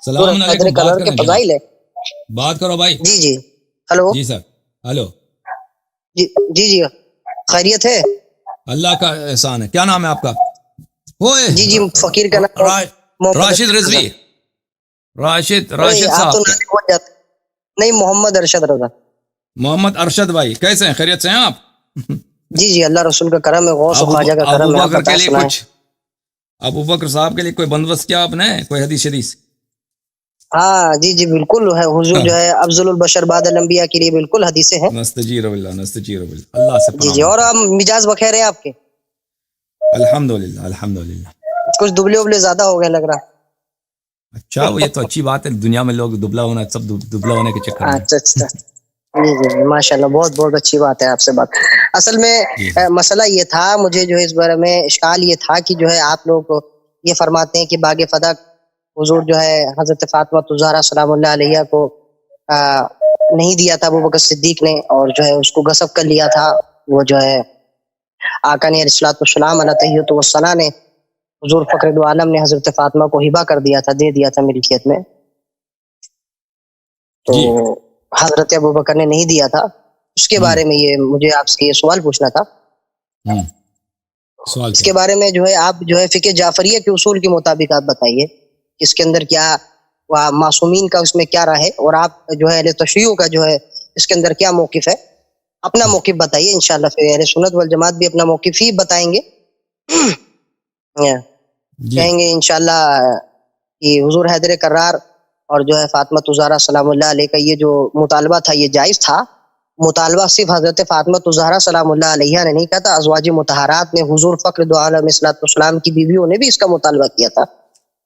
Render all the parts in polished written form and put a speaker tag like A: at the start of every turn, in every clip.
A: السلام علیکم، بات کریں جناب،
B: فضائل ہے.
A: بات کرو بھائی.
B: جی جی ہلو.
A: جی سر، ہلو.
B: جی جی خیریت ہے.
A: اللہ کا احسان ہے. کیا نام ہے آپ کا؟
B: جی جی فقیر کا نام محمد
A: راشد
B: ارشد
A: رضوی.
B: رضا.
A: راشد
B: آپ تو
A: صاحب.
B: نام بھول جاتے. نہیں، محمد ارشد رضا.
A: محمد ارشد بھائی، کیسے ہیں؟ خیریت سے ہیں آپ؟
B: جی جی اللہ رسول کا کرم ہے، غوث و خواجہ کا
A: ابو
B: کرم ہے. آپ
A: بکر کے
B: بتا
A: لیے
B: سنائیں.
A: کچھ، ابو بکر صاحب کے لیے کوئی بندوبست کیا آپ نے؟ کوئی حدیث شریف؟
B: ہاں جی جی بالکل ہے. حضور جو ہے افضل البشر بعد الانبیاء کے لیے بالکل حدیثیں ہیں.
A: نستجیر باللہ، نستجیر باللہ، اللہ سے
B: جی
A: پناہ
B: جی. اور
A: مانگتے
B: آپ مجاز بخیر ہیں آپ کے؟
A: ہیں. الحمدللہ الحمدللہ.
B: کچھ دبلے ابلے زیادہ ہو گئے لگ رہا.
A: اچھا، وہ یہ تو اچھی بات ہے. دنیا میں لوگ دبلا ہونا، سب دبلا ہونے کے چکر میں.
B: اچھا اچھا. جی جی ماشاء اللہ، بہت بہت اچھی بات ہے آپ سے بات. اصل میں
A: جی جی
B: مسئلہ یہ تھا، مجھے جو ہے اس بارے میں اشکال یہ تھا کہ جو ہے آپ لوگ یہ فرماتے ہیں کہ باغ فدق حضور جو ہے حضرت فاطمہ الزہرا سلام اللہ علیہ کو نہیں دیا تھا ابو بکر صدیق نے، اور جو ہے اس کو غصب کر لیا تھا. وہ جو ہے آقا نے علیہ الصلوۃ والسلام علیہ تحیۃ والثنا نے حضور فخر دو عالم نے حضرت فاطمہ کو ہبہ کر دیا تھا، دے دیا تھا ملکیت میں. تو
A: جی.
B: حضرت ابو بکر نے نہیں دیا تھا. اس کے بارے میں یہ مجھے آپ سے یہ سوال پوچھنا تھا.
A: سوال
B: اس
A: کیا؟
B: کے بارے میں جو ہے آپ جو ہے فقہ جعفریہ کے اصول کے مطابق آپ بتائیے کہ اس کے اندر کیا معصومین کا اس میں کیا رائے ہے، اور آپ جو ہے اہل تشیع کا جو ہے اس کے اندر کیا موقف ہے. اپنا موقف بتائیے انشاءاللہ. پھر اہل سنت والجماعت بھی اپنا موقف ہی بتائیں گے.
A: جی
B: کہیں گے انشاءاللہ کہ حضور حیدر کرار اور جو ہے فاطمہ الزہرا سلام اللہ علیہ کا یہ جو مطالبہ تھا یہ جائز تھا. مطالبہ صرف حضرت فاطمہ الزہرا سلام اللہ علیہ نے نہیں کہا تھا، ازواج مطہرات نے، حضور فخر دو عالم علیہ الصلوۃ والسلام کی بیویوں نے بھی اس کا مطالبہ کیا تھا.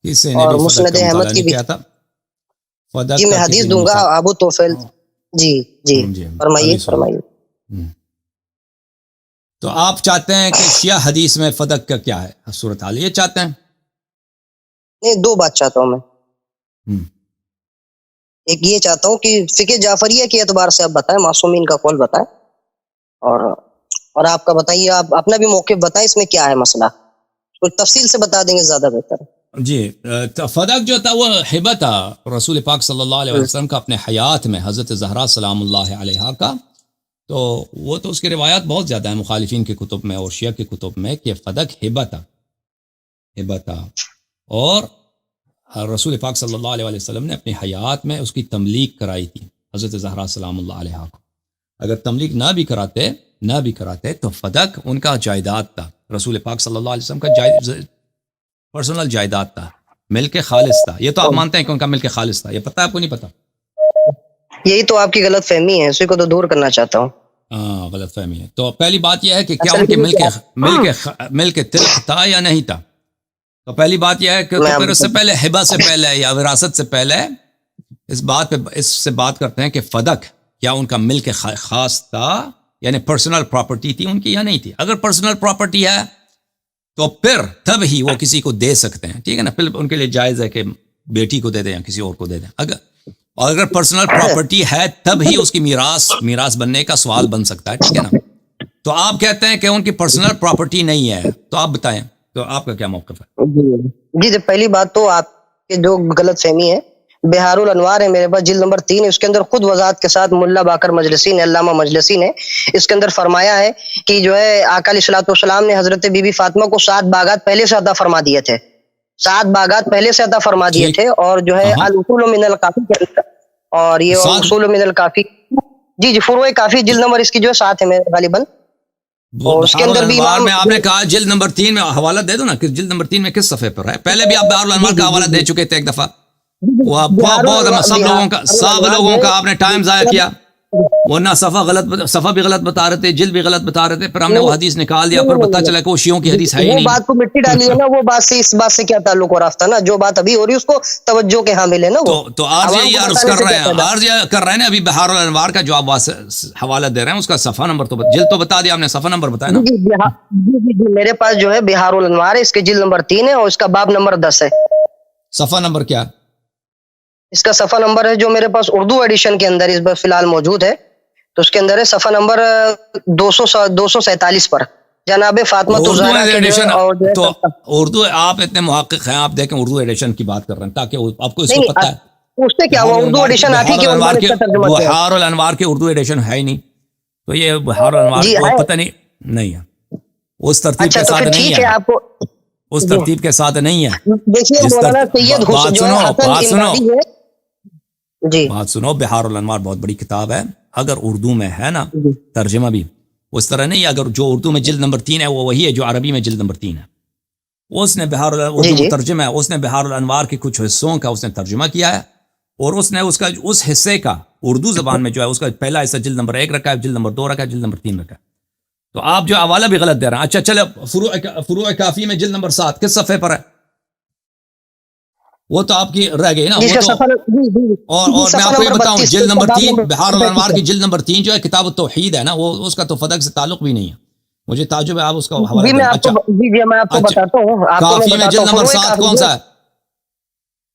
A: کسی نے
B: اور
A: بھی فدق
B: مسند
A: کا
B: احمد
A: مطالعہ
B: کی
A: نہیں
B: بھی.
A: کیا تھا.
B: جی
A: فدق
B: میں
A: کا
B: حدیث
A: کسی نے
B: دوں گا ابو توفیل. جی جی
A: جی
B: فرمائیے
A: حدیث
B: فرمائیے.
A: تو آپ چاہتے ہیں کہ شیعہ حدیث میں فدق کا کیا ہے صورتحال، یہ چاہتے ہیں؟
B: نہیں، دو بات چاہتا ہوں میں. ایک یہ چاہتا ہوں کہ فقہ جعفریہ کے اعتبار سے آپ بتائیں، معصومین کا قول بتائیں، اور آپ کا بتائیے، آپ اپنا بھی موقف بتائیں اس میں کیا ہے مسئلہ. کچھ تفصیل سے بتا دیں گے زیادہ بہتر.
A: جی. فدق جو تھا وہ ہبہ تھا رسول پاک صلی اللہ علیہ وسلم کا اپنے حیات میں، حضرت زہرا سلام اللہ علیہ کا. تو وہ تو اس کی روایات بہت زیادہ ہیں مخالفین کے کتب میں اور شیعہ کے کتب میں کہ فدق ہبہ تھا. اور رسول پاک صلی اللہ علیہ وسلم نے اپنی حیات میں اس کی تملیک کرائی تھی حضرت زہرا سلام اللہ علیہ کو. اگر تملیک نہ بھی کراتے تو فدق ان کا جائیداد تھا. رسول پاک صلی اللہ علیہ وسلم کا پرسنل جائیداد تھا، ملک خالص تھا. یہ تو آپ مانتے ہیں کہ ان کا ملک خالص تھا، یہ پتہ ہے آپ کو؟ نہیں پتہ؟
B: یہی تو آپ کی غلط فہمی ہے، اسی کو تو دور کرنا چاہتا ہوں.
A: ہاں، غلط فہمی ہے. تو پہلی بات یہ ہے کہ کیا
B: اصل
A: ان کے
B: میں
A: ملک تلک تھا یا نہیں تھا. تو پہلی بات یہ ہے کہ تو پھر اس سے پہلے ہبہ سے پہلے یا وراثت سے پہلے اس سے بات کرتے ہیں کہ فدق کیا ان کا ملک خاص تھا، یعنی پرسنل پراپرٹی تھی ان کی یا نہیں تھی. اگر پرسنل پراپرٹی ہے تو پھر تب ہی وہ کسی کو دے سکتے ہیں، ٹھیک ہے نا. پھر ان کے لیے جائز ہے کہ بیٹی کو دے دیں یا کسی اور کو دے دیں. اگر پرسنل پراپرٹی ہے تب ہی اس کی میراث بننے کا سوال بن سکتا ہے، ٹھیک ہے نا. تو آپ کہتے ہیں کہ ان کی پرسنل پراپرٹی نہیں ہے، تو آپ بتائیں تو آپ کا کیا موقف ہے؟
B: جی پہلی بات تو آپ کے جو غلط فہمی ہے، بہار الانوار ہے میرے پاس، جلد نمبر 3، اس کے اندر خود وضاحت کے ساتھ ملا باقر مجلسی نے، علامہ مجلسی نے اس کے اندر فرمایا ہے کہ جو ہے آقا علیہ الصلوۃ والسلام نے حضرت بی بی فاطمہ کو 7 باغات پہلے سے عطا فرما دیے تھے. 7 باغات پہلے سے عطا فرما دیے
A: ٹھیک.
B: تھے. اور جو ہے الاصول من الکافی کے اندر، اور یہ اصول من الکافی، جی فروع کافی جلد نمبر اس کی جو ہے 7 ہے میرے غالباً. اور اس کے
A: بہار
B: اندر بھی
A: الانوار
B: امام،
A: میں آپ نے کہا جلد نمبر 3 میں حوالہ دے دو نا، کہ جلد نمبر 3 میں کس صفحے پر ہے. پہلے بھی آپ بہار الانوار کا حوالہ دے چکے تھے ایک دفعہ. وہ بہت سب لوگوں کا آپ نے ٹائم ضائع کیا، ورنہ صفحہ بھی غلط بتا رہے تھے، جلد بھی غلط بتا رہے تھے. پھر ہم نے وہ حدیث نکال دیا، پھر پتہ چلا کہ وہ شیعوں کی حدیث ہے ہی
B: وہ
A: نہیں.
B: بات کو مٹی ڈالی ہے نا، وہ بات سے اس بات سے کیا تعلق و رابطہ نا. جو بات ابھی ہو رہی ہے اس کو توجہ کے حامل ہے نا. وہ
A: تو عرض یہ عرض کر رہے ہیں ابھی بہار الانوار کا جو آپ حوالہ دے رہے ہیں اس کا صفحہ نمبر تو جلد تو بتا دیا آپ نے، صفحہ نمبر بتایا نا.
B: جی میرے پاس جو ہے بہار الانوار ہے، اس کے جلد نمبر 3 ہے اور اس کا باب نمبر 10 ہے.
A: صفحہ نمبر کیا؟
B: اس کا صفحہ نمبر ہے جو میرے پاس اردو ایڈیشن کے اندر اس بار فی الحال موجود ہے، تو اس کے اندر ہے صفحہ نمبر 247 پر. جناب فاطمہ
A: اردو
B: زہرا کے جو ہے
A: ایڈیشن
B: اور جو ہے
A: تو اردو آپ اتنے محقق ہیں، آپ دیکھیں اردو ایڈیشن کی بات کر رہے ہیں تاکہ آپ کو اس کو
B: نہیں
A: پتہ ہے.
B: اس سے کیا ہوا، اردو ایڈیشن آپ ہی کے عنوان اس کا ترجمہ کیا ہے.
A: بہار الانوار کے اردو ایڈیشن ہے ہی نہیں، تو یہ بہار الانوار
B: جی
A: کو
B: ہے.
A: پتہ نہیں ہے، اس ترتیب
B: اچھا
A: کے
B: تو
A: ساتھ
B: پھر
A: نہیں
B: ٹھیک ہے،
A: ہے،
B: آپ کو
A: اس ترتیب کے ساتھ نہیں ہے.
B: دیکھیے
A: جس
B: مولانا سید
A: بات
B: جو ہے
A: سنو
B: حسن
A: بات سنو
B: امدادی ہے. جی
A: بات سنو، بہار الانوار بہت بڑی کتاب ہے، اگر اردو میں ہے نا
B: جی
A: ترجمہ بھی اس طرح نہیں ہے. اگر جو اردو میں جلد نمبر 3 ہے وہ وہی ہے جو عربی میں جلد نمبر 3 ہے. اس نے بہار
B: جی
A: جو
B: جی
A: مترجم ہے اس نے بہار الانوار کے کچھ حصوں کا اس نے ترجمہ کیا ہے، اور اس نے اس حصے کا اردو زبان میں جو ہے اس کا پہلا حصہ جلد نمبر 1 رکھا ہے، جلد نمبر 2 رکھا ہے، جلد نمبر 3 رکھا ہے. تو آپ جو حوالہ بھی غلط دے رہے ہیں. اچھا چلے فروع کافی میں جلد نمبر 7 کس صفحے پر ہے؟ وہ تو آپ کی رہ گئی نا
B: جس
A: وہ
B: کا
A: تو.
B: سفر
A: اور میں آپ کو یہ بتاؤں
B: 32
A: جلد نمبر 3 بہار
B: باب
A: الانوار
B: نمبر
A: کی جلد نمبر 3 جو ہے کتاب التوحید ہے نا، وہ اس کا تو فدق سے تعلق بھی نہیں ہے. مجھے تعجب ہے آپ اس کا حوالہ
B: جی
A: دیں.
B: میں آپ کو
A: اچھا
B: میں آپ کو
A: اچھا
B: بتاتا ہوں، آپ کو میں
A: کافی میں
B: بتاتا
A: جلد
B: ہوں
A: نمبر
B: فروع
A: 7
B: کافی
A: کون سا ہے؟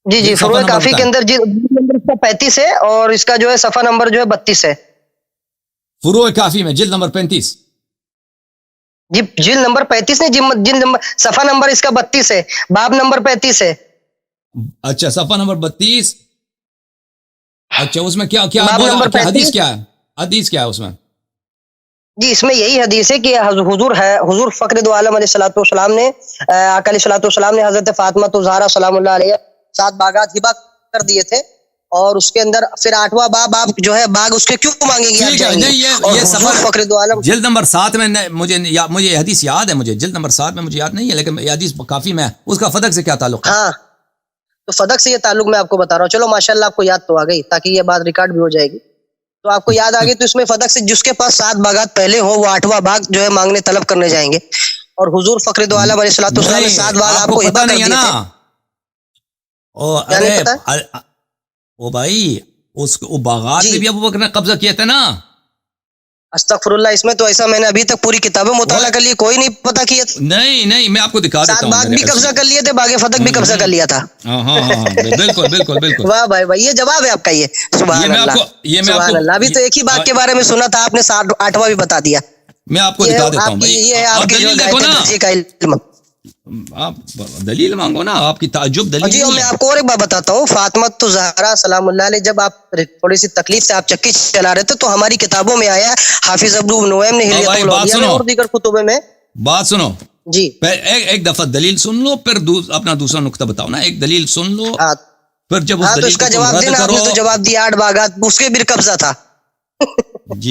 B: جی جی
A: صفحہ
B: فروع
A: نمبر
B: کافی کے
A: بتائیں.
B: اندر جلد نمبر اس کا 35 ہے، اور اس کا جو ہے صفحہ نمبر جو ہے 32 ہے.
A: فروع کافی میں جلد نمبر 35.
B: جی جلد نمبر 35 نہیں، جلد نمبر صفحہ نمبر اس کا 32 ہے، باب نمبر 35 ہے.
A: اچھا صفحہ نمبر 32. اچھا اس میں کیا کیا
B: باب
A: بولا،
B: نمبر
A: کیا حدیث
B: 35.
A: کیا ہے؟ حدیث کیا ہے اس میں؟
B: جی اس میں یہی حدیث ہے کہ حضور فخر دو عالم علیہ الصلوۃ والسلام نے آقا علیہ الصلوۃ والسلام نے حضرت فاطمہ الزہرا سلام اللہ علیہ 7 باغات ہبہ کر دیے تھے، اور اس کے اندر پھر 8واں باب آپ جو ہے باغ اس کے کیوں مانگیں گے، آپ
A: ٹھیک ہے.
B: جائیں گے.
A: نہیں
B: اور
A: یہ
B: حضور
A: سفر
B: فخر دو عالم
A: جلد نمبر 7 میں مجھے یہ حدیث یاد ہے، مجھے جلد نمبر 7 میں مجھے یاد نہیں ہے، لیکن یہ حدیث کافی میں اس کا فدق سے کیا تعلق ہے؟
B: ہاں تو فدق سے یہ تعلق میں آپ کو بتا رہا ہوں. چلو ماشاءاللہ آپ کو یاد تو آ گئی، تاکہ یہ بات ریکارڈ بھی ہو جائے گی. تو آپ کو یاد آ گئی تو اس میں فدق سے جس کے پاس 7 باغات پہلے ہو وہ 8واں باغ جو ہے مانگنے طلب کرنے جائیں گے. اور حضور فخر دو عالم علیہ الصلوۃ والسلام نے 7
A: نہیں
B: باغ
A: آپ
B: آپ
A: کو
B: کو ہبہ
A: پتہ
B: کر
A: نہیں ہے
B: دیے
A: نا.
B: تھے. کیا
A: ارے
B: نہیں پتا؟
A: وہ بھائی وہ باغات
B: جی
A: پہ بھی ابو بکر نے قبضہ کیا تھا نا.
B: استغفر اللہ، اس میں تو ایسا میں نے ابھی تک پوری کتابیں مطالعہ کر لی، کوئی نہیں پتا کیا تھا.
A: نہیں میں آپ کو دکھا
B: 7
A: دیتا ہوں.
B: باغ بھی قبضہ کر لیے تھے، باغ فتح بھی قبضہ کر لیا تھا.
A: ہاں بالکل.
B: واہ بھائی یہ جواب ہے آپ کا. یہ سبحان اللہ سبحان اللہ. ابھی تو ایک ہی باغ کے بارے میں سنا تھا، آپ نے 8واں بھی بتا دیا.
A: میں آپ کو
B: یہ
A: دکھا دیتا
B: آپ
A: ہوں
B: کی
A: بھائی.
B: یہ ہے آپ
A: آپ
B: کے جو
A: دلیل دیکھو
B: غائب
A: نا،
B: درجے کا علم.
A: آپ دلیل مانگو نا، آپ کی تعجب دلیل
B: جی اور
A: نہیں
B: میں
A: ہے.
B: آپ کو اور ایک بات بتاتا ہوں، فاطمہ زہرا سلام اللہ علیہ جب آپ تھوڑی سی تکلیف سے آپ چکی چلا رہے تھے تو ہماری کتابوں میں آیا، حافظ ابو نعیم نے حلیۃ
A: بھائی بات
B: الاولیاء میں
A: سنو،
B: اور دیگر کتبوں میں.
A: بات سنو.
B: جی
A: ایک دفعہ دلیل سن لو، پھر اپنا دوسرا نقطہ بتاؤ نا. ایک دلیل سن لو،
B: ہاں
A: پھر جب اس
B: تو
A: دلیل
B: اس کا
A: کو تم
B: جواب
A: رد
B: دینا. آپ
A: کرو.
B: نے تو جواب دیا 8 باغات اس کے بھی قبضہ تھا.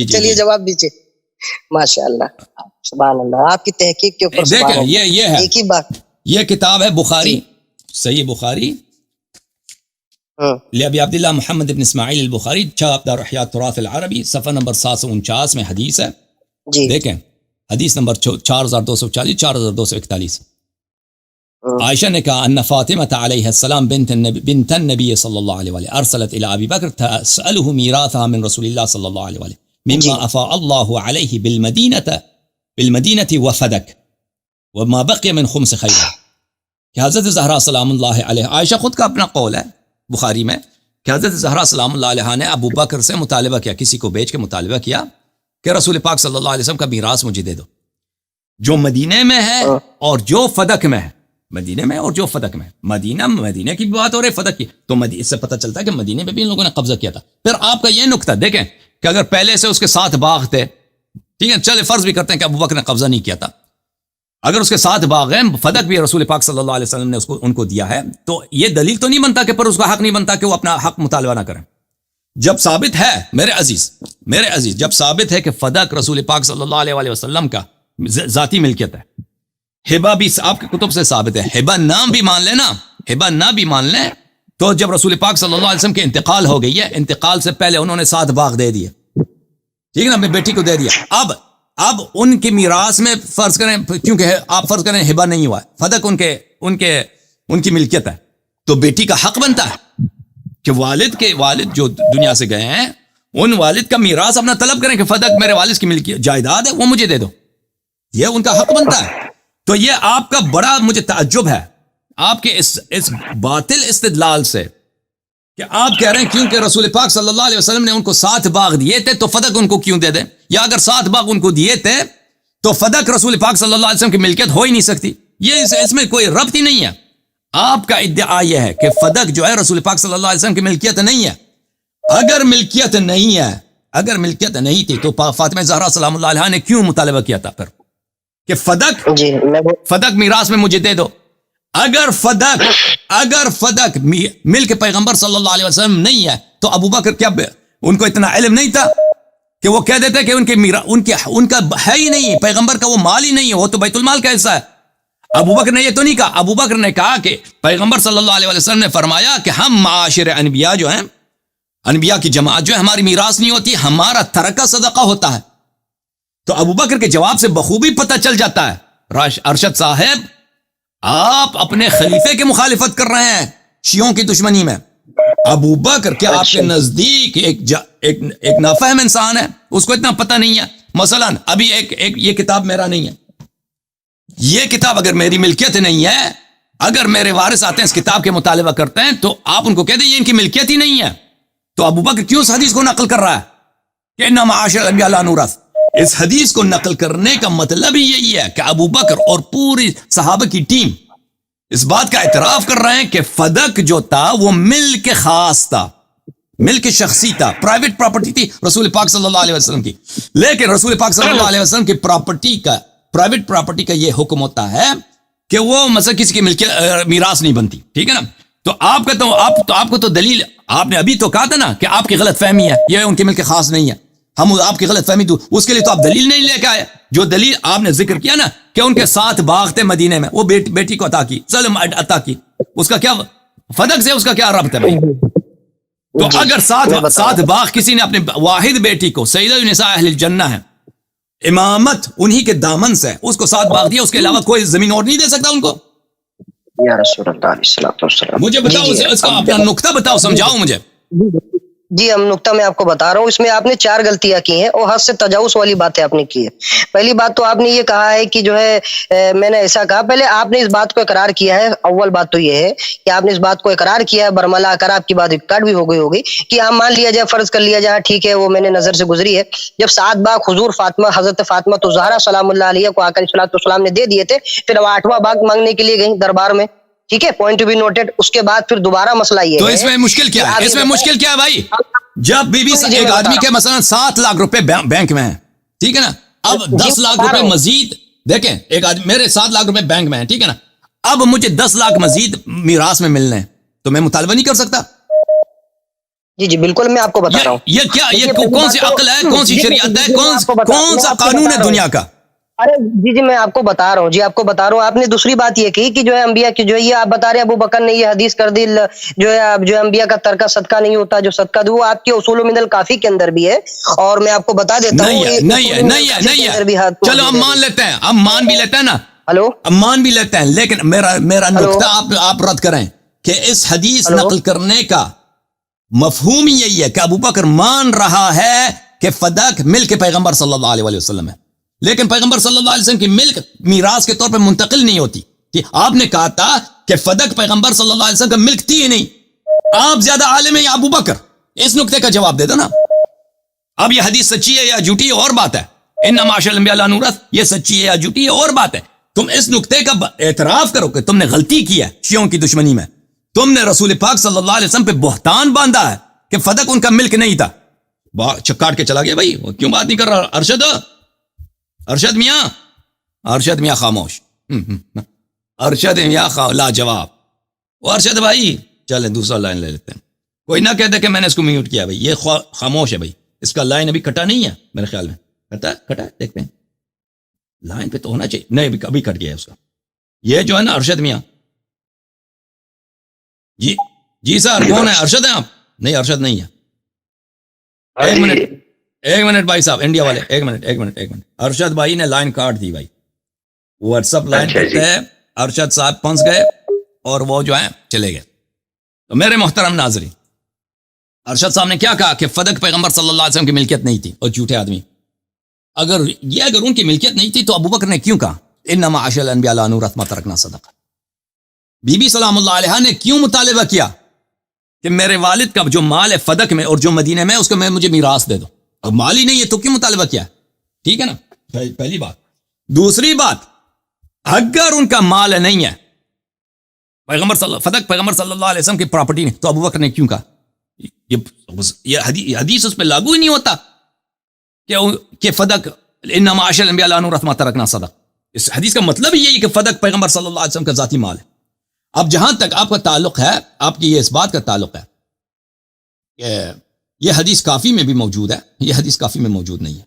B: چلیے جواب دیجیے. ماشاء اللہ سبحان اللہ، آپ کی تحقیق کے اوپر سبحان
A: دیکھیں
B: اللہ.
A: یہ ہے
B: ایک ہی بات.
A: یہ کتاب ہے بخاری،
B: جی
A: صحیح بخاری
B: ہاں
A: لابی عبداللہ محمد ابن اسماعیل البخاری، چھاپ دار احیاء التراث العربی، صفحہ نمبر 749 میں حدیث ہے.
B: جی
A: دیکھیں حدیث نمبر 4240 4241. عائشہ نے کہا ان فاطمہ علیہ السلام بنت النبی صلی اللہ علیہ وآلہ ارسلت الى ابی بکر تسأله میراثها من رسول اللہ صلی اللہ علیہ وآلہ مما افاء اللہ علیہ بالمدینة وفدک وما بقی من خمس خیبر. کہ حضرت زہرا سلام اللہ علیہ، عائشہ خود کا اپنا قول ہے بخاری میں، کہ حضرت زہرا سلام اللہ علیہ نے ابو بکر سے مطالبہ کیا، کسی کو بیچ کے مطالبہ کیا کہ رسول پاک صلی اللہ علیہ وسلم کا میراث مجھے دے دو، جو مدینے میں ہے اور جو فدق میں ہے. مدینے میں اور جو فدق میں. مدینہ کی بات ہو رہی، فدق کی تو اس سے پتہ چلتا ہے کہ مدینے میں بھی ان لوگوں نے قبضہ کیا تھا. پھر آپ کا یہ نقطہ دیکھیں کہ اگر پہلے سے اس کے 7 باغ تھے، ٹھیک ہے چلے فرض بھی کرتے ہیں کہ ابو بکر نے قبضہ نہیں کیا تھا، اگر اس کے 7 باغ ہیں، فدق بھی رسول پاک صلی اللہ علیہ وسلم نے ان کو دیا ہے، تو یہ دلیل تو نہیں بنتا کہ پر اس کا حق نہیں بنتا کہ وہ اپنا حق مطالبہ نہ کریں. جب ثابت ہے میرے عزیز جب ثابت ہے کہ فدق رسول پاک صلی اللہ علیہ وسلم کا ذاتی ملکیت ہے، ہبہ بھی آپ کے کتب سے ثابت ہے، ہبہ نام بھی مان لینا، ہبہ نہ بھی مان لیں تو جب رسول پاک صلی اللہ علیہ وسلم کے انتقال ہو گئی ہے، انتقال سے پہلے انہوں نے 7 باغ دے دیے، ٹھیک ہے نا، اپنی بیٹی کو دے دیا. اب ان کی میراث میں فرض کریں، کیونکہ آپ فرض کریں ہبہ نہیں ہوا ہے، فدق ان کی ملکیت ہے، تو بیٹی کا حق بنتا ہے کہ والد جو دنیا سے گئے ہیں ان والد کا میراث اپنا طلب کریں کہ فدق میرے والد کی ملکیت جائیداد ہے، وہ مجھے دے دو، یہ ان کا حق بنتا ہے. تو یہ آپ کا بڑا مجھے تعجب ہے آپ کے اس باطل استدلال سے کہ آپ کہہ رہے ہیں کیونکہ رسول پاک صلی اللہ علیہ وسلم نے ان کو 7 باغ دیے تھے تو فدق ان کو کیوں دے دیں، یا اگر 7 باغ ان کو دیے تھے تو فدق رسول پاک صلی اللہ علیہ وسلم کی ملکیت ہو ہی نہیں سکتی. یہ اس میں کوئی ربط ہی نہیں ہے. آپ کا ادعا یہ ہے کہ فدق جو ہے رسول پاک صلی اللہ علیہ وسلم کی ملکیت نہیں ہے. اگر ملکیت نہیں ہے، اگر ملکیت نہیں تھی تو فاطمہ زہرا سلام اللہ علیہا نے کیوں مطالبہ کیا تھا پھر کہ فدق میراث میں مجھے دے دو؟ اگر فدق ملک پیغمبر صلی اللہ علیہ وسلم نہیں ہے تو ابو بکر کیا ان کو اتنا علم نہیں تھا کہ وہ کہہ دیتے کہ ان کا ہے ہی نہیں، پیغمبر کا وہ مال ہی نہیں ہے، وہ تو بیت المال کا حصہ ہے. ابو بکر نے یہ تو نہیں کہا. ابو بکر نے کہا کہ پیغمبر صلی اللہ علیہ وسلم نے فرمایا کہ ہم معاشر انبیاء جو ہیں، انبیاء کی جماعت جو ہے، ہماری میراث نہیں ہوتی، ہمارا ترکہ صدقہ ہوتا ہے. تو ابو بکر کے جواب سے بخوبی پتہ چل جاتا ہے ارشد صاحب آپ اپنے خلیفے کی مخالفت کر رہے ہیں شیعوں کی دشمنی میں. ابو بکر کیا آپ کے نزدیک ایک نافہم انسان ہے؟ اس کو اتنا پتہ نہیں ہے. مثلا ابھی یہ کتاب میرا نہیں ہے، یہ کتاب اگر میری ملکیت نہیں ہے، اگر میرے وارث آتے ہیں اس کتاب کے مطالبہ کرتے ہیں تو آپ ان کو کہہ دیں یہ ان کی ملکیت ہی نہیں ہے. تو ابو بکر کیوں اس حدیث کو نقل کر رہا ہے کہ انما معاشر الانبیاء لا نورث؟ اس حدیث کو نقل کرنے کا مطلب ہی یہی ہے کہ ابو بکر اور پوری صحابہ کی ٹیم اس بات کا اعتراف کر رہے ہیں کہ فدق جو تھا وہ ملک خاص تھا، ملک شخصی تھا، پرائیویٹ پراپرٹی تھی رسول پاک صلی اللہ علیہ وسلم کی. لیکن رسول پاک صلی اللہ علیہ وسلم کی پرائیویٹ پراپرٹی کا یہ حکم ہوتا ہے کہ وہ مثلا کسی کی ملکیت میراث نہیں بنتی. ٹھیک ہے نا؟ تو آپ کو تو دلیل آپ نے ابھی تو کہا تھا نا کہ آپ کی غلط فہمی ہے، یہ ان کی ملک خاص نہیں ہے، ہم آپ کی غلط فہمی تو اس کے لیے تو آپ دلیل نہیں لے کے آئے. جو دلیل آپ نے ذکر کیا نا کہ ان کے 7 باغ تھے مدینے میں، وہ بیٹی کو عطا کی، سلم عطا کی، اس کا کیا فدق سے اس کا کیا ربط ہے بھائی؟ تو اگر 7 باغ کسی نے اپنے واحد بیٹی کو، سیدہ النساء اہل الجنہ ہے، امامت انہی کے دامن سے، اس کو 7 باغ دیا، اس کے علاوہ کوئی زمین اور نہیں دے سکتا ان کو؟
B: یا رسول اللہ علیہ الصلوۃ والسلام.
A: مجھے بتاؤ اس کا اپنا نقطہ بتاؤ، سمجھاؤ مجھے.
B: جی ہم نقطہ میں آپ کو بتا رہا ہوں. اس میں آپ نے 4 غلطیاں کی ہیں اور حد سے تجاوز والی باتیں آپ نے کی ہے. پہلی بات تو آپ نے یہ کہا ہے کہ جو ہے میں نے ایسا کہا. پہلے آپ نے اس بات کو اقرار کیا ہے. اول بات تو یہ ہے کہ آپ نے اس بات کو اقرار کیا ہے، برملا کر آپ کی بات ریکارڈ بھی ہو گئی ہوگی کہ آپ مان لیا جائے، فرض کر لیا جائے، ٹھیک ہے وہ میں نے نظر سے گزری ہے. جب 7 باغ حضور حضرت فاطمہ الزہرا سلام اللہ علیہ کو آقا علیہ السلام نے دے دیے تھے، پھر وہ 8واں باغ مانگنے کے لیے گئی دربار میں. ٹھیک ہے، پوائنٹ ٹو بی نوٹڈ. اس کے بعد پھر دوبارہ مسئلہ یہ ہے
A: تو اس میں مشکل کیا ہے؟ اس میں مشکل کیا ہے بھائی؟ جب ایک آدمی کے مثلا 7 لاکھ روپے بینک میں ہیں، ٹھیک ہے نا، اب 10 لاکھ روپے مزید، دیکھیں ایک آدمی میرے 7 لاکھ روپے بینک میں ہیں، ٹھیک ہے نا، اب مجھے 10 لاکھ مزید میراث میں ملنے ہیں تو میں مطالبہ نہیں کر سکتا؟
B: جی بالکل، میں آپ کو بتا رہا ہوں.
A: یہ کیا، یہ کون سی عقل ہے، کون سی شریعت ہے، کون سا قانون ہے دنیا کا؟
B: ارے جی میں آپ کو بتا رہا ہوں، جی آپ کو بتا رہا ہوں. آپ نے دوسری بات یہ کی کہ جو ہے انبیاء کی جو ہے، یہ آپ بتا رہے ہیں ابو بکر نے یہ حدیث کر دی جو ہے انبیاء کا ترکہ صدقہ نہیں ہوتا، جو صدقہ وہ آپ کے اصول من الکافی کے اندر بھی ہے. اور میں آپ کو بتا دیتا ہوں
A: نہیں ہے. چلو ہم مان لیتے ہیں، ہم مان بھی لیتے ہیں نا،
B: ہلو
A: ہم مان بھی لیتے ہیں، لیکن میرا نقطہ آپ رد کریں کہ اس حدیث نقل کرنے کا مفہوم یہی ہے کہ ابو بکر مان رہا ہے کہ فدق ملک پیغمبر صلی اللہ علیہ وسلم ہے، لیکن پیغمبر صلی اللہ علیہ وسلم کی ملک میراث کے طور پہ منتقل نہیں ہوتی. آپ نے کہا تھا کہ فدق پیغمبر صلی اللہ علیہ وسلم کا ملک تھی ہی نہیں. آپ زیادہ عالم ہیں یا ابو بکر؟ اس نقطے کا جواب دے دو نا. اب یہ حدیث سچی ہے یا جھوٹی ہے اور بات ہے. انما معاشر الانبیاء لا نورث، یہ سچی ہے یا جھوٹی ہے اور بات ہے. تم اس نقطے کا اعتراف کرو کہ تم نے غلطی کی ہے شیعوں کی دشمنی میں. تم نے رسول پاک صلی اللہ علیہ وسلم پہ بہتان باندھا ہے کہ فدق ان کا ملک نہیں تھا. چکاٹ کے چلا گیا بھائی، وہ کیوں بات نہیں کر رہا؟ ارشد میاں خاموش، ارشد میاں لا جواب. وہ ارشد بھائی چلیں دوسرا لائن لے لیتے ہیں. کوئی نہ کہتے کہ میں نے اس کو میوٹ کیا بھائی، یہ خاموش ہے بھائی، اس کا لائن ابھی کٹا نہیں ہے میرے خیال میں. کٹا دیکھتے ہیں، لائن پہ تو ہونا چاہیے. نہیں ابھی کٹ گیا ہے اس کا. یہ جو ہے نا ارشد میاں، جی سر کون ہے؟ ارشد ہیں آپ؟ نہیں ارشد نہیں ہے. ایک منٹ بھائی صاحب انڈیا والے، ایک منٹ. ارشد بھائی نے لائن کاٹ دی بھائی، واٹس ایپ لائن کرتے ہیں. ارشد صاحب پھنس گئے اور وہ جو ہے چلے گئے. تو میرے محترم ناظرین، ارشد صاحب نے کیا کہا کہ فدق پیغمبر صلی اللہ علیہ وسلم کی ملکیت نہیں تھی. اور جھوٹے آدمی، اگر ان کی ملکیت نہیں تھی تو ابو بکر نے کیوں کہا انما معاشر الانبیاء لا نورث ما ترکنا صدقہ؟ بی بی سلام اللہ علیہ نے کیوں مطالبہ کیا کہ میرے والد کا جو مال ہے فدق میں اور جو مدینے میں اس کو مجھے میراث دے دو؟ اب مال ہی نہیں ہے تو کیوں مطالبہ کیا؟ ٹھیک ہے نا، پہلی بات. دوسری بات، اگر ان کا مال نہیں ہے، فدق پیغمبر صلی اللہ علیہ وسلم کی پراپرٹی نہیں، تو ابوبکر نے کیوں کہا؟ یہ حدیث اس پہ لاگو ہی نہیں ہوتا کہ فدق انما معاشر الانبیاء لا نورث ما ترکنا صدق. اس حدیث کا مطلب ہی یہی کہ فدق پیغمبر صلی اللہ علیہ وسلم کا ذاتی مال ہے. اب جہاں تک آپ کا تعلق ہے، آپ کی یہ اس بات کا تعلق ہے کہ یہ حدیث کافی میں بھی موجود ہے، یہ حدیث کافی میں موجود نہیں ہے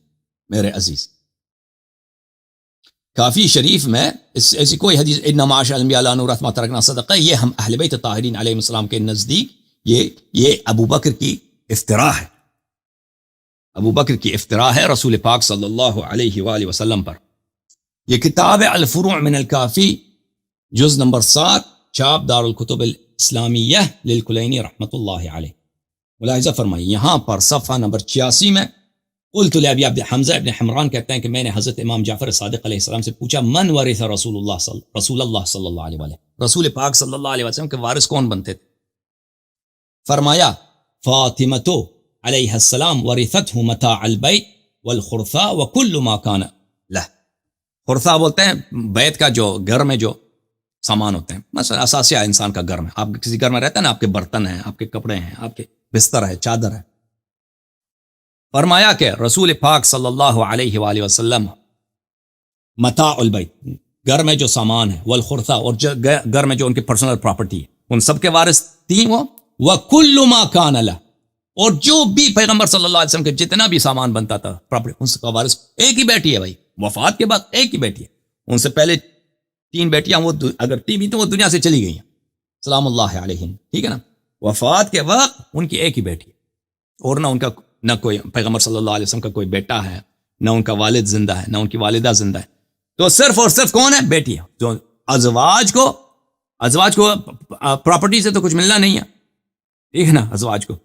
A: میرے عزیز. کافی شریف میں ایسی کوئی حدیث انما معاشر الانبیاء لا نورث ما ترکنا صدقہ، یہ ہم اہل بیت طاہرین علیہ السلام کے نزدیک یہ ابو بکر کی افتراء ہے، ابو بکر کی افتراء ہے رسول پاک صلی اللہ علیہ وآلہ وسلم پر. یہ کتاب ہے الفروع من الکافی، جز نمبر 7، چاپ دار الکتب الاسلامیہ للکلینی رحمۃ اللہ علیہ. ملاحظہ فرمائیے یہاں پر صفحہ نمبر 86 میں، قلت لابی عبد حمزہ ابن حمران کہتے ہیں کہ میں نے حضرت امام جعفر صادق علیہ السلام سے پوچھا من ورث رسول اللہ صلی اللہ علیہ وآلہ، رسول پاک صلی اللہ علیہ وسلم کے وارث کون بنتے تھے؟ فرمایا فاطمۃ علیہ السلام ورثته متاع البیت والخرثاء وكل ما كان له. خرثاء بولتے ہیں بیت کا جو گھر میں جو سامان ہوتے ہیں، مثلا اساسیہ انسان کا گھر میں، آپ کسی گھر میں رہتے ہیں نا، آپ کے برتن ہیں، آپ کے کپڑے ہیں، آپ کے بستر ہے، چادر ہے. فرمایا کہ رسول پاک صلی اللہ علیہ وآلہ وسلم متاع البیت، گھر میں جو سامان ہے، والخرثاء، اور گھر میں جو ان کی پرسنل پراپرٹی ہے، ان سب کے وارث تین وہ، وَكُلُّ مَا كَانَ لَهُ، اور جو بھی پیغمبر صلی اللہ علیہ وسلم کے جتنا بھی سامان بنتا تھا پراپرٹی، ان کا وارث ایک ہی بیٹی ہے. بھائی وفات کے بعد ایک ہی بیٹی ہے، ان سے پہلے 3 بیٹیاں وہ اگر تین بھی تو وہ دنیا سے چلی گئی ہیں سلام اللہ علیہم، ٹھیک ہے نا. وفات کے وقت ان کی ایک ہی بیٹی ہے، اور نہ ان کا نہ کوئی پیغمبر صلی اللہ علیہ وسلم کا کوئی بیٹا ہے، نہ ان کا والد زندہ ہے، نہ ان کی والدہ زندہ ہے. تو صرف اور صرف کون ہے؟ بیٹی ہے. جو ازواج کو پراپرٹی سے تو کچھ ملنا نہیں ہے، ٹھیک ہے نا. ازواج کو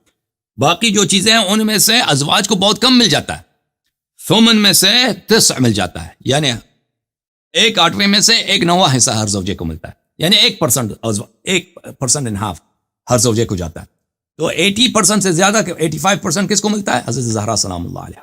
A: باقی جو چیزیں ہیں ان میں سے ازواج کو بہت کم مل جاتا ہے، ثمن میں سے 9 مل جاتا ہے، یعنی 1/8 میں سے 1/9 حصہ ہر زوجے کو ملتا ہے، یعنی 1% ہر زوجے کو جاتا ہے. تو 80% سے زیادہ 85% کس کو ملتا ہے؟ حضرت زہرا سلام اللہ علیہ.